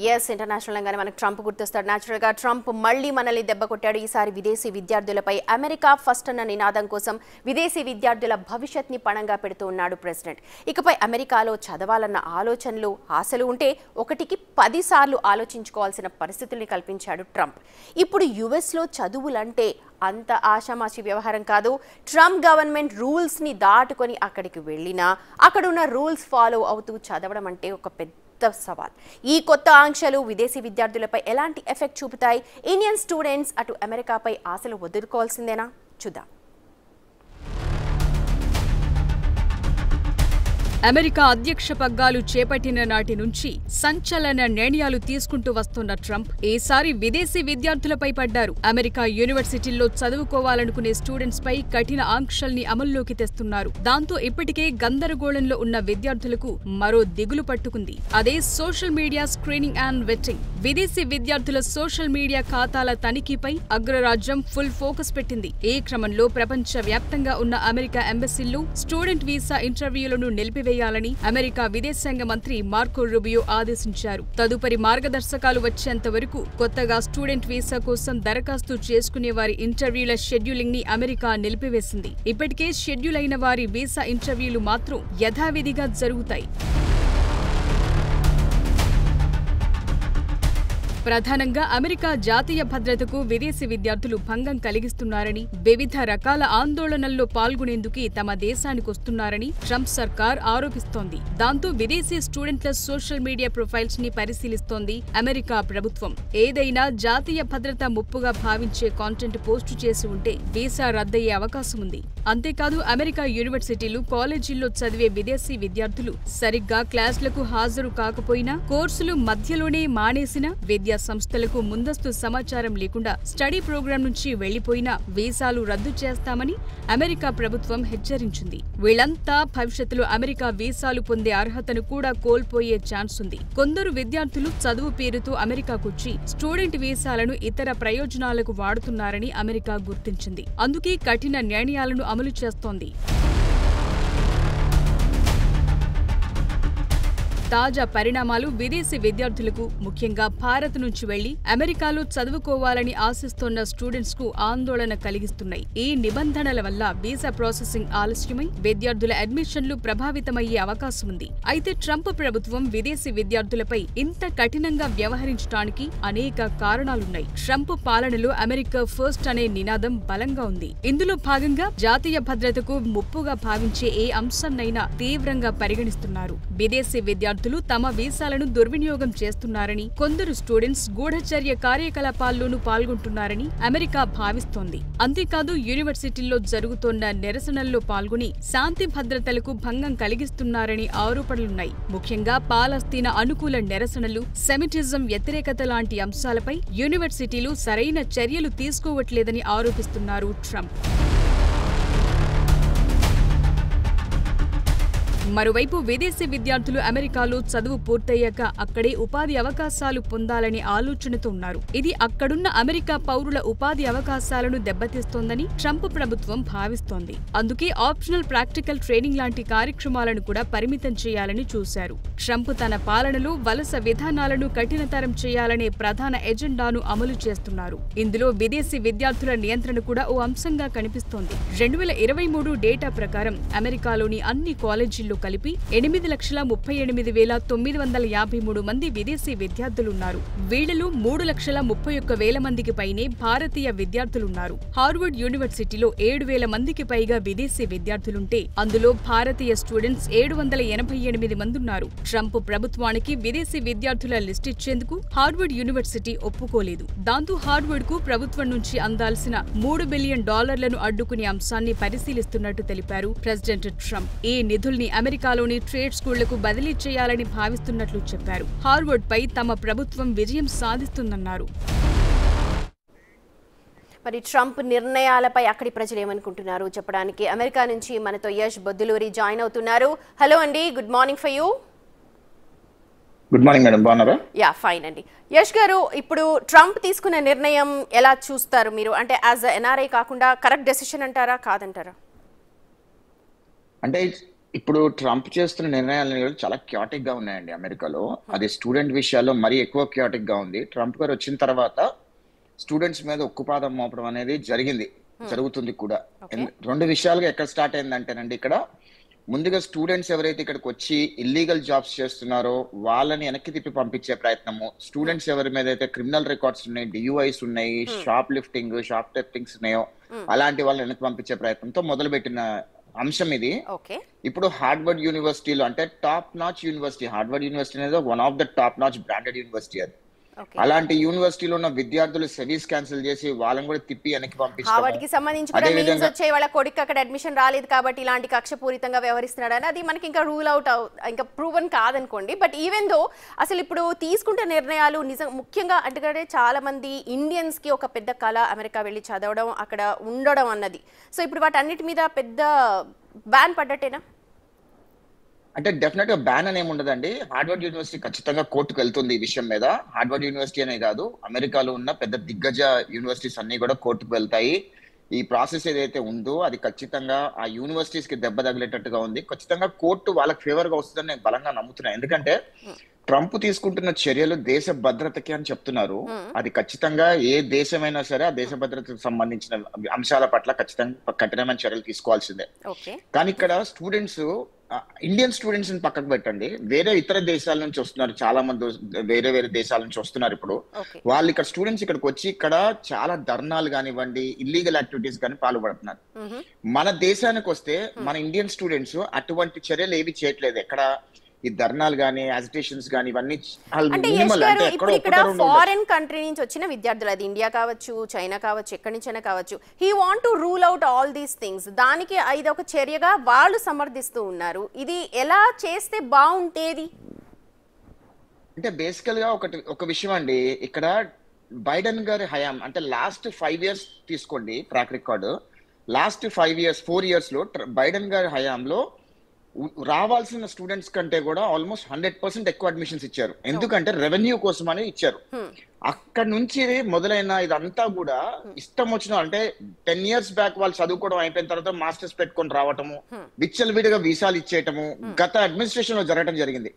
Yes international గానే మనకు Trump గుర్తొస్తాడు. Natural గా ట్రంప్ మళ్ళీ మనల్ని దెబ్బ కొట్టాడు. ఈసారి విదేశీ విద్యార్థులపై అమెరికా ఫస్ట్ అన్న నినాదం కోసం విదేశీ విద్యార్థుల భవిష్యత్ని పణంగా పెడుతూ ఉన్నాడు ప్రెసిడెంట్. ఇకపై అమెరికాలో చదవాలన్న ఆలోచనలు ఆశలు ఉంటే ఒకటికి 10 సార్లు ఆలోచించుకోవాల్సిన పరిస్థితుల్ని కల్పించాడు ట్రంప్. ఇప్పుడు యుఎస్లో చదువులంటే అంత ఆషామాషి వ్యవహారం కాదు. ట్రంప్ గవర్నమెంట్ రూల్స్ని దాటుకొని అక్కడికి వెళ్ళినా అక్కడున్న రూల్స్ ఫాలో అవుతూ చదవడం అంటే ఒక పెద్ద సవాల్. ఈ కొత్త ఆంక్షలు విదేశీ విద్యార్థులపై ఎలాంటి ఎఫెక్ట్ చూపుతాయి? ఇండియన్ స్టూడెంట్స్ అటు అమెరికాపై ఆశలు వదులుకోవాల్సిందేనా? చూద్దాం. అమెరికా అధ్యక్ష పగ్గాలు చేపట్టిన నాటి నుంచి సంచలన నిర్ణయాలు తీసుకుంటూ వస్తున్న ట్రంప్ ఈసారి విదేశీ విద్యార్థులపై పడ్డారు. అమెరికా యూనివర్సిటీల్లో చదువుకోవాలనుకునే స్టూడెంట్స్ పై కఠిన ఆంక్షల్ని అమల్లోకి తెస్తున్నారు. దాంతో ఇప్పటికే గందరగోళంలో ఉన్న విద్యార్థులకు మరో దిగులు పట్టుకుంది. అదే social media screening and vetting. విదేశీ విద్యార్థుల సోషల్ మీడియా ఖాతాల తనిఖీపై అగ్రరాజ్యం ఫుల్ ఫోకస్ పెట్టింది. ఈ క్రమంలో ప్రపంచ వ్యాప్తంగా ఉన్న అమెరికా ఎంబసీల్లో స్టూడెంట్ వీసా ఇంటర్వ్యూలను నిలిపివేయాలని అమెరికా విదేశాంగ మంత్రి మార్కో రూబియో ఆదేశించారు. తదుపరి మార్గదర్శకాలు వచ్చేంత వరకు కొత్తగా స్టూడెంట్ వీసా కోసం దరఖాస్తు చేసుకునే వారి ఇంటర్వ్యూల షెడ్యూలింగ్ ని అమెరికా నిలిపివేసింది. ఇప్పటికే షెడ్యూల్ అయిన వారి వీసా ఇంటర్వ్యూలు మాత్రం యథావిధిగా జరుగుతాయి. ప్రధానంగా అమెరికా జాతీయ భద్రతకు విదేశీ విద్యార్థులు భంగం కలిగిస్తున్నారని, వివిధ రకాల ఆందోళనల్లో పాల్గొనేందుకు తమ దేశానికొస్తున్నారని ట్రంప్ సర్కార్ ఆరోపిస్తోంది. దాంతో విదేశీ స్టూడెంట్ల సోషల్ మీడియా ప్రొఫైల్స్ ని పరిశీలిస్తోంది అమెరికా ప్రభుత్వం. ఏదైనా జాతీయ భద్రత ముప్పుగా భావించే కాంటెంట్ పోస్టు చేసి ఉంటే వీసా రద్దయ్యే అవకాశం ఉంది. అంతేకాదు అమెరికా యూనివర్సిటీలు, కాలేజీల్లో చదివే విదేశీ విద్యార్థులు సరిగ్గా క్లాసులకు హాజరు కాకపోయినా, కోర్సులు మధ్యలోనే మానేసిన, విద్యా సంస్థలకు ముందస్తు సమాచారం లేకుండా స్టడీ ప్రోగ్రాం నుంచి వెళ్లిపోయినా వీసాలు రద్దు చేస్తామని అమెరికా ప్రభుత్వం హెచ్చరించింది. వీళ్లంతా భవిష్యత్తులో అమెరికా వీసాలు పొందే అర్హతను కూడా కోల్పోయే ఛాన్స్ ఉంది. కొందరు విద్యార్థులు చదువు పేరుతో అమెరికాకొచ్చి స్టూడెంట్ వీసాలను ఇతర ప్రయోజనాలకు వాడుతున్నారని అమెరికా గుర్తించింది. అందుకే కఠిన నిర్ణయాలను అమలు చేస్తోంది. తాజా పరిణామాలు విదేశీ విద్యార్థులకు, ముఖ్యంగా భారత్ నుంచి వెళ్లి అమెరికాలో చదువుకోవాలని ఆశిస్తోన్న స్టూడెంట్స్ కు ఆందోళన కలిగిస్తున్నాయి. ఈ నిబంధనల వల్ల వీసా ప్రాసెసింగ్ ఆలస్యమై విద్యార్థుల అడ్మిషన్లు ప్రభావితమయ్యే అవకాశం ఉంది. అయితే ట్రంప్ ప్రభుత్వం విదేశీ విద్యార్థులపై ఇంత కఠినంగా వ్యవహరించడానికి అనేక కారణాలున్నాయి. ట్రంప్ పాలనలో అమెరికా ఫస్ట్ అనే నినాదం బలంగా ఉంది. ఇందులో భాగంగా జాతీయ భద్రతకు ముప్పుగా భావించే ఏ అంశాన్నైనా తీవ్రంగా పరిగణిస్తున్నారు. విదేశీ విద్యార్థులు తమ వీసాలను దుర్వినియోగం చేస్తున్నారని, కొందరు స్టూడెంట్స్ గూఢచర్య కార్యకలాపాల్లోనూ పాల్గొంటున్నారని అమెరికా భావిస్తోంది. అంతేకాదు యూనివర్సిటీల్లో జరుగుతోన్న నిరసనల్లో పాల్గొని శాంతి భద్రతలకు భంగం కలిగిస్తున్నారని ఆరోపణలున్నాయి. ముఖ్యంగా పాలస్తీనా అనుకూల నిరసనలు, సెమిటిజం వ్యతిరేకత లాంటి అంశాలపై యూనివర్సిటీలు సరైన చర్యలు తీసుకోవట్లేదని ఆరోపిస్తున్నారు ట్రంప్. మరోవైపు విదేశీ విద్యార్థులు అమెరికాలో చదువు పూర్తయ్యాక అక్కడే ఉపాధి అవకాశాలు పొందాలనే ఆలోచనతో ఉన్నారు. ఇది అక్కడున్న అమెరికా పౌరుల ఉపాధి అవకాశాలను దెబ్బతీస్తోందని ట్రంప్ ప్రభుత్వం భావిస్తోంది. అందుకే ఆప్షనల్ ప్రాక్టికల్ ట్రైనింగ్ లాంటి కార్యక్రమాలను కూడా పరిమితం చేయాలని చూశారు. ట్రంప్ తన పాలనలో వలస విధానాలను కఠినతరం చేయాలనే ప్రధాన ఎజెండాను అమలు చేస్తున్నారు. ఇందులో విదేశీ విద్యార్థుల నియంత్రణ కూడా ఓ అంశంగా కనిపిస్తోంది. 2023 డేటా ప్రకారం అమెరికాలోని అన్ని కాలేజీల్లో కలిపి 8,38,953 మంది విదేశీ విద్యార్థులున్నారు. వీళ్లలో 3,31,000 మందికి పైనే భారతీయ విద్యార్థులున్నారు. హార్వర్డ్ యూనివర్సిటీలో 7,000 మందికి పైగా విదేశీ విద్యార్థులుంటే అందులో భారతీయ స్టూడెంట్స్ 788 మంది ఉన్నారు. ట్రంప్ ప్రభుత్వానికి విదేశీ విద్యార్థుల లిస్ట్ ఇచ్చేందుకు హార్వర్డ్ యూనివర్సిటీ ఒప్పుకోలేదు. దాంతో హార్వర్డ్ కు ప్రభుత్వం నుంచి అందాల్సిన $3 బిలియన్ అడ్డుకునే అంశాన్ని పరిశీలిస్తున్నట్టు తెలిపారు ప్రెసిడెంట్ ట్రంప్. ఈ నిధుల్ని అమెరికాలోని ట్రేడ్ స్కూళ్లకు బదిలీ చేయాలని భావిస్తున్నట్లు చెప్పారు. హార్వర్డ్ పై తమ ప్రభుత్వం విజయం సాధిస్తుందన్నారు. మరి ట్రంప్ నిర్ణయాలపై అక్కడి ప్రజలు ఏమనుకుంటున్నారు చెప్పడానికి అమెరికా నుంచి మనతో యష్ బొద్దులూరి జాయిన్ అవుతున్నారు. హలో అండి, good morning for you. Good morning madam, బాగున్నారా? యా ఫైన్ అండి. యష్ గారు, ఇప్పుడు ట్రంప్ తీసుకున్న నిర్ణయం ఎలా చూస్తారు మీరు? అంటే యాజ్ ఎన్ఆర్ఐ కాకుండా కరెక్ట్ డెసిషన్ అంటారా, కాదంటారా? అంటే ఇప్పుడు ట్రంప్ చేస్తున్న నిర్ణయాలు కూడా చాలా క్యాటిక్ గా ఉన్నాయండి అమెరికాలో. అది స్టూడెంట్ విషయాల్లో మరీ ఎక్కువ క్యాటిక్ గా ఉంది. ట్రంప్ గారు వచ్చిన తర్వాత స్టూడెంట్స్ మీద ఉక్కుపాదం మోపడం అనేది జరుగుతుంది కూడా. రెండు విషయాలుగా ఎక్కడ స్టార్ట్ అయిందంటేనండి, ఇక్కడ ముందుగా స్టూడెంట్స్ ఎవరైతే ఇక్కడికి వచ్చి ఇల్లీగల్ జాబ్స్ చేస్తున్నారో వాళ్ళని వెనక్కి తిప్పి పంపించే ప్రయత్నము, స్టూడెంట్స్ ఎవరి మీద అయితే క్రిమినల్ రికార్డ్స్ ఉన్నాయి, డియూఐస్ ఉన్నాయి, షాప్ థెఫ్టింగ్స్ ఉన్నాయో అలాంటి వాళ్ళని వెనక్కి పంపించే ప్రయత్నంతో మొదలుపెట్టిన అంశం ఇది. ఇప్పుడు హార్వర్డ్ యూనివర్సిటీలో, అంటే top notch university, Harvard university అనేది one of the top notch branded university. అది అలాంటి యూనివర్సిటీలో ఉన్న విద్యార్థులు సెవీస్ క్యాన్సిల్ చేసి వాళ్ళని కూడా తిప్పి వెనక్కి పంపించారు. హార్వర్డ్కి సంబంధించి కూడా మెయిల్స్ వచ్చాయి, వాళ్ళ కొడుకు అక్కడ అడ్మిషన్ రాలేదు కాబట్టి ఇలాంటి కక్షపూరితంగా వ్యవహరిస్తున్నాడని. అది మనకి ఇంకా రూల్ అవుట్ ఇంకా ప్రూవన్ కాదనుకోండి. బట్ ఈవెన్ దో అసలు ఇప్పుడు తీసుకుంటే నిర్ణయాలు నిజం ముఖ్యంగా అంటే చాలా మంది ఇండియన్స్ కి ఒక పెద్ద కళ అమెరికా వెళ్ళి చదవడం, అక్కడ ఉండడం అన్నది. సో ఇప్పుడు వాటన్నిటి మీద పెద్ద బ్యాన్ పడ్డట్టేనా? అంటే డెఫినెట్ గా బ్యాన్ అని ఏముండదండి. హార్వర్డ్ యూనివర్సిటీ ఖచ్చితంగా కోర్టుకు వెళ్తుంది ఈ విషయం మీద. హార్వర్డ్ యూనివర్సిటీ అనే కాదు, అమెరికాలో ఉన్న పెద్ద దిగ్గజ యూనివర్సిటీస్ అన్ని కూడా కోర్టుకు వెళ్తాయి. ఈ ప్రాసెస్ ఏదైతే ఉందో అది ఖచ్చితంగా ఆ యూనివర్సిటీస్ కి దెబ్బ తగిలేటట్టుగా ఉంది. ఖచ్చితంగా కోర్టు వాళ్ళకి ఫేవర్ గా వస్తుందని నేను బలంగా నమ్ముతున్నాను. ఎందుకంటే ట్రంప్ తీసుకుంటున్న చర్యలు దేశ భద్రతకి అని చెప్తున్నారు. అది ఖచ్చితంగా ఏ దేశమైనా సరే ఆ దేశ భద్రతకు సంబంధించిన అంశాల పట్ల ఖచ్చితంగా కఠినమైన చర్యలు తీసుకోవాల్సిందే. కానీ ఇక్కడ స్టూడెంట్స్, ఇండియన్ స్టూడెంట్స్ ని పక్కకు పెట్టండి, వేరే ఇతర దేశాల నుంచి వస్తున్నారు, చాలా మంది వేరే దేశాల నుంచి వస్తున్నారు. ఇప్పుడు వాళ్ళు ఇక్కడ స్టూడెంట్స్ ఇక్కడికి వచ్చి ఇక్కడ చాలా ధర్నాలు కానివ్వండి, ఇల్లీగల్ యాక్టివిటీస్ కానీ పాల్పడుతున్నారు. మన దేశానికి వస్తే మన ఇండియన్ స్టూడెంట్స్ అటువంటి చర్యలు ఏవి చేయట్లేదు. ఎక్కడ ఈ ధర్నాలు గానీ, యాజిటేషన్స్ గానీ ఇవన్నీ ఫారెన్ కంట్రీ నుంచి వచ్చిన విద్యార్థులు, అది ఇండియా కావచ్చు, చైనా కావచ్చు, ఎక్కడి నుంచైనా కావచ్చు, he want to rule out all these things. దానికి ఇది ఒక చర్యగా వాళ్ళు సమర్థిస్తూ ఉన్నారు. ఇది ఎలా చేస్తే బాగుంటేది అంటే బేసికల్ గా ఒక విషయం అండి. ఇక్కడ బైడెన్ గారి హయాం అంటే లాస్ట్ 5 years తీసుకోండి ట్రాక్ రికార్డు. లాస్ట్ 4 years లో బైడెన్ గారి హయాంలో రావాల్సిన స్టూడెంట్స్ కంటే కూడా ఆల్మోస్ట్ 100% ఎక్కువ అడ్మిషన్స్ ఇచ్చారు. ఎందుకంటే రెవెన్యూ కోసం అని ఇచ్చారు. అక్కడ నుంచి మొదలైన ఇదంతా కూడా ఇష్టం వచ్చిన, అంటే 10 years బ్యాక్ వాళ్ళు చదువుకోవడం అయిపోయిన తర్వాత మాస్టర్స్ పెట్టుకొని రావటము, విచ్చలవిడిగా వీసాలు ఇచ్చేయటము గత అడ్మినిస్ట్రేషన్ లో జరగడం జరిగింది.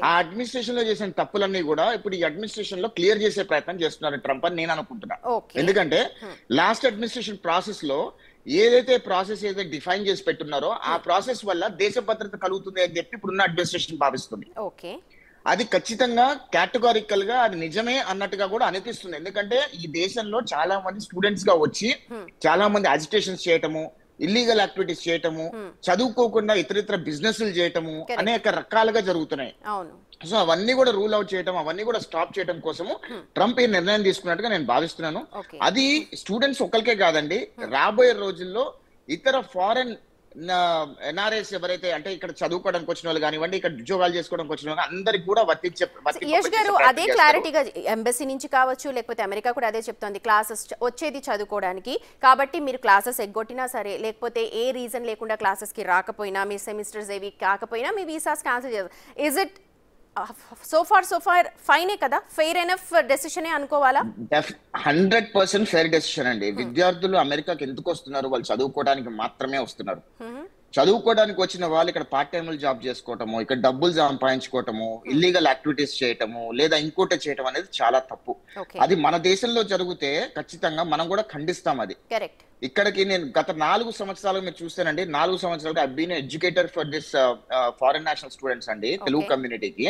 ఆ అడ్మినిస్ట్రేషన్ లో చేసిన తప్పులన్నీ కూడా ఇప్పుడు ఈ అడ్మినిస్ట్రేషన్ లో క్లియర్ చేసే ప్రయత్నం చేస్తున్నారు ట్రంప్ అని నేను అనుకుంటున్నా. ఎందుకంటే లాస్ట్ అడ్మినిస్ట్రేషన్ ప్రాసెస్ లో ఏదైతే డిఫైన్ చేసి పెట్టున్నారో ఆ ప్రాసెస్ వల్ల దేశ భద్రత కలుగుతుంది అని చెప్పి ఇప్పుడున్న అడ్మినిస్ట్రేషన్ భావిస్తుంది. అది ఖచ్చితంగా కేటగారికల్ గా అది నిజమే అన్నట్టుగా కూడా అనిపిస్తుంది. ఎందుకంటే ఈ దేశంలో చాలా మంది స్టూడెంట్స్ గా వచ్చి చాలా మంది అజిటేషన్స్ చేయటము, ఇల్లీగల్ యాక్టివిటీస్ చేయటము, చదువుకోకుండా ఇతరితర బిజినెస్లు చేయటము అనేక రకాలుగా జరుగుతున్నాయి. సో అవన్నీ కూడా రూల్ అవుట్ చేయటం, అవన్నీ కూడా స్టాప్ చేయడం కోసము ట్రంప్ ఈ నిర్ణయం తీసుకున్నట్టుగా నేను భావిస్తున్నాను. అది స్టూడెంట్స్ ఒక్కరికే కాదండి, రాబోయే రోజుల్లో ఇతర ఫారెన్ ఎన్ఆర్ఐస్ ఎవరైతే అంటే ఇక్కడ చదువుకోవడానికి వచ్చిన వాళ్ళు కానివ్వండి, ఇక్కడ ఉద్యోగాలు చేసుకోవడానికి వచ్చిన వాళ్ళు అందరికి కూడా యశ్ గారు అదే క్లారిటీగా ఎంబసీ నుంచి కావచ్చు, లేకపోతే అమెరికా కూడా అదే చెప్తోంది, క్లాసెస్ వచ్చేది చదువుకోవడానికి కాబట్టి మీరు క్లాసెస్ ఎగ్గొట్టినా సరే, లేకపోతే ఏ రీజన్ లేకుండా క్లాసెస్ కి రాకపోయినా, మీ సెమిస్టర్స్ ఏవి కాకపోయినా మీ వీసాస్ క్యాన్సిల్ చేయాలి. ఇస్ ఇట్ సో ఫార్ ఫైనే కదా, ఫెయిర్ ఎనఫ్ డెసిషన్ అనుకోవాలా? 100% ఫెయిర్ డెసిషన్ అండి. విద్యార్థులు అమెరికాకి ఎందుకు వస్తున్నారు? వాళ్ళు చదువుకోవడానికి మాత్రమే వస్తున్నారు. చదువుకోవడానికి వచ్చిన వాళ్ళు ఇక్కడ పార్ట్ టైమ్ జాబ్ చేసుకోవటము, ఇక్కడ డబ్బులు సంపాదించుకోవటము, ఇల్లీగల్ యాక్టివిటీస్ చేయటము, లేదా ఇంకోటి చేయటం అనేది చాలా తప్పు. అది మన దేశంలో జరిగితే ఖచ్చితంగా మనం కూడా ఖండిస్తాం. అది ఇక్కడికి నేను గత 4 సంవత్సరాలు మీరు చూస్తానండి, 4 సంవత్సరాలు I been educator for this foreign national students అండి, తెలుగు కమ్యూనిటీకి.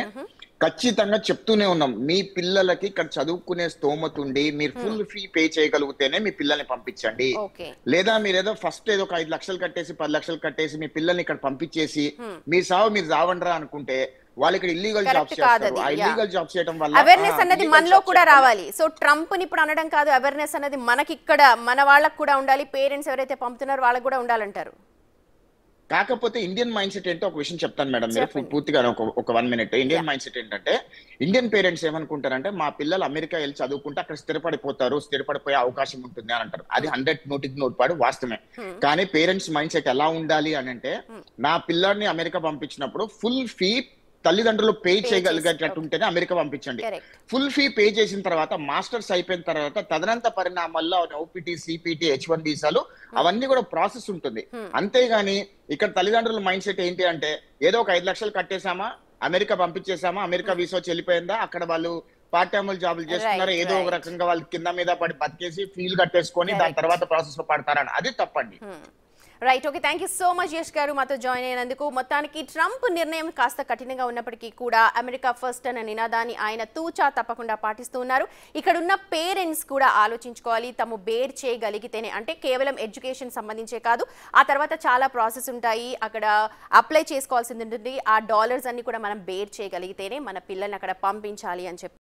ఖచ్చితంగా చెప్తూనే ఉన్నాం, మీ పిల్లలకి ఇక్కడ చదువుకునే స్తోమత ఉండి మీరు ఫుల్ ఫీ పే చేయగలిగితేనే మీ పిల్లల్ని పంపించండి. లేదా మీరు ఏదో ఫస్ట్ ఏదో ఒక 5 లక్షలు కట్టేసి 10 లక్షలు కట్టేసి మీ పిల్లల్ని ఇక్కడ పంపించేసి మీరు చావండ్రా అనుకుంటే వాళ్ళు ఇక్కడ ఇల్లీగల్ జాబ్స్ చేస్తారు. ఆ ఇల్లీగల్ జాబ్స్ చేయడం వల్ల అవేర్నెస్ అనేది మనలో కూడా రావాలి. సో ట్రంప్ ని ఇప్పుడు అనడం కాదు, అవేర్నెస్ అనేది మనకి ఇక్కడ మన వాళ్ళకి కూడా ఉండాలి, పేరెంట్స్ ఎవరైతే పంపుతున్నారో వాళ్ళకి కూడా ఉండాలంటారు. కాకపోతే ఇండియన్ మైండ్ సెట్ ఏంటో ఒక విషయం చెప్తాను మేడం, మీరు పూర్తిగా ఒక 1 minute. ఇండియన్ మైండ్ సెట్ ఏంటంటే, ఇండియన్ పేరెంట్స్ ఏమనుకుంటారంటే మా పిల్లలు అమెరికా వెళ్ళి చదువుకుంటే అక్కడ స్థిరపడిపోయే అవకాశం ఉంటుంది అని అంటారు. అది 100% వాస్తవమే. కానీ పేరెంట్స్ మైండ్ సెట్ ఎలా ఉండాలి అని అంటే, నా పిల్లల్ని అమెరికా పంపించినప్పుడు ఫుల్ ఫీ తల్లిదండ్రులు పే Pay చేయగలిగేటట్టు చేసి, ఉంటేనే అమెరికా పంపించండి. Correct. ఫుల్ ఫీ పే చేసిన తర్వాత మాస్టర్స్ అయిపోయిన తర్వాత తదనంత పరిణామాల్లో ఓపీటీ, సిపిటి, H1 వీసాలు అవన్నీ కూడా ప్రాసెస్ ఉంటుంది. అంతేగాని ఇక్కడ తల్లిదండ్రుల మైండ్ సెట్ ఏంటి అంటే ఏదో ఒక 5 లక్షలు కట్టేసామా, అమెరికా పంపించేసామా, అమెరికా వీసా వచ్చి వెళ్ళిపోయిందా, అక్కడ వాళ్ళు పార్ట్ టైమ్ జాబులు చేస్తున్నారు, Right, ఏదో ఒక right. రకంగా వాళ్ళు కింద మీద పడి బతికేసి ఫీల్ కట్టేసుకొని దాని Correct. తర్వాత ప్రాసెస్ లో పడతారని అది తప్పండి. Right, okay, thank you so much Yash గారు మాతో జాయిన్ అయినందుకు. మొత్తానికి ట్రంప్ నిర్ణయం కాస్త కఠినంగా ఉన్నప్పటికీ కూడా అమెరికా ఫస్ట్ అనే నినాదాన్ని ఆయన తూచా తప్పకుండా పాటిస్తూ ఉన్నారు. ఇక్కడ ఉన్న పేరెంట్స్ కూడా ఆలోచించుకోవాలి, తాము బేర్ చేయగలిగితేనే, అంటే కేవలం ఎడ్యుకేషన్ సంబంధించే కాదు, ఆ తర్వాత చాలా ప్రాసెస్ ఉంటాయి, అక్కడ అప్లై చేసుకోవాల్సింది ఉంటుంది, ఆ డాలర్స్ అన్ని కూడా మనం బేర్ చేయగలిగితేనే మన పిల్లల్ని అక్కడ పంపించాలి అని చెప్పి